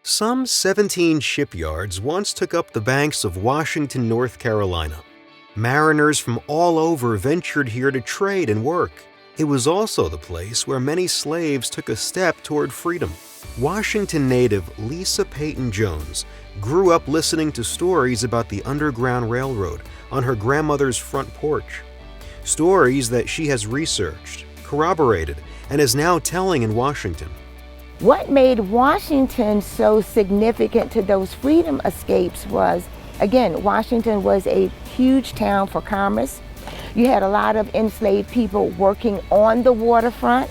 Some 17 shipyards once took up the banks of Washington, North Carolina. Mariners from all over ventured here to trade and work. It was also the place where many slaves took a step toward freedom. Washington native Leesa Jones grew up listening to stories about the Underground Railroad on her grandmother's front porch. Stories that she has researched, corroborated, and is now telling in Washington. What made Washington so significant to those freedom escapes was, again, Washington was a huge town for commerce. You had a lot of enslaved people working on the waterfront.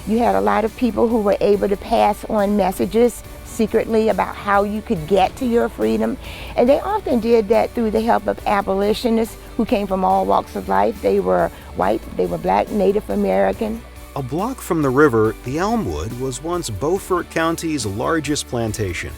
You had a lot of people who were able to pass on messages secretly about how you could get to your freedom. And they often did that through the help of abolitionists who came from all walks of life. They were white, they were black, Native American. A block from the river, the Elmwood was once Beaufort County's largest plantation.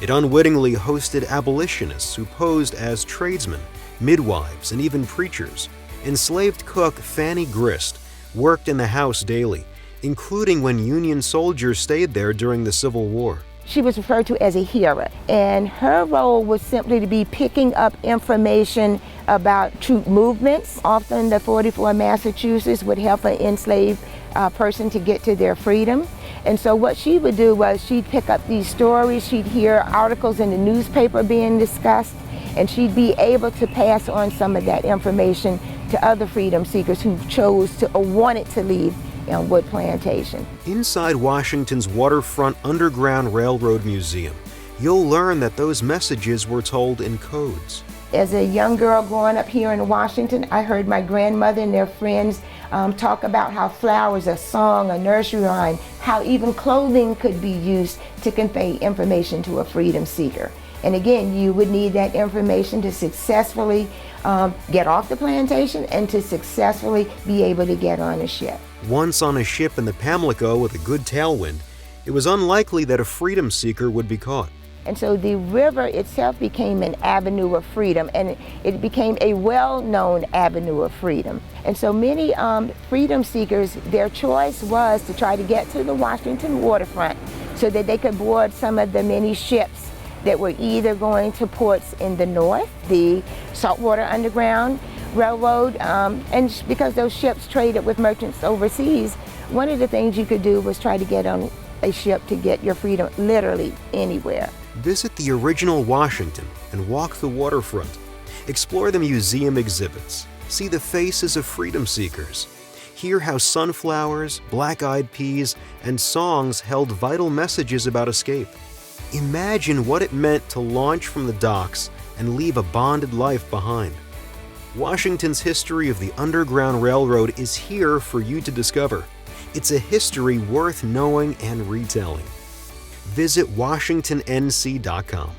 It unwittingly hosted abolitionists who posed as tradesmen, midwives, and even preachers. Enslaved cook Fanny Grist worked in the house daily, including when Union soldiers stayed there during the Civil War. She was referred to as a hearer, and her role was simply to be picking up information about troop movements. Often the 44 Massachusetts would help an enslaved person to get to their freedom. And so what she would do was she'd pick up these stories, she'd hear articles in the newspaper being discussed, and she'd be able to pass on some of that information to other freedom seekers who chose to or wanted to leave Wood Plantation. Inside Washington's waterfront Underground Railroad Museum, you'll learn that those messages were told in codes. As a young girl growing up here in Washington, I heard my grandmother and their friends talk about how flowers, a song, a nursery rhyme, how even clothing could be used to convey information to a freedom seeker. And again, you would need that information to successfully get off the plantation and to successfully be able to get on a ship. Once on a ship in the Pamlico with a good tailwind, it was unlikely that a freedom seeker would be caught. And so the river itself became an avenue of freedom, and it became a well-known avenue of freedom. And so many freedom seekers, their choice was to try to get to the Washington waterfront so that they could board some of the many ships that were either going to ports in the north, the Saltwater Underground Railroad, and because those ships traded with merchants overseas, one of the things you could do was try to get on a ship to get your freedom literally anywhere. Visit the original Washington and walk the waterfront. Explore the museum exhibits. See the faces of freedom seekers. Hear how sunflowers, black-eyed peas, and songs held vital messages about escape. Imagine what it meant to launch from the docks and leave a bonded life behind. Washington's history of the Underground Railroad is here for you to discover. It's a history worth knowing and retelling. Visit WashingtonNC.com.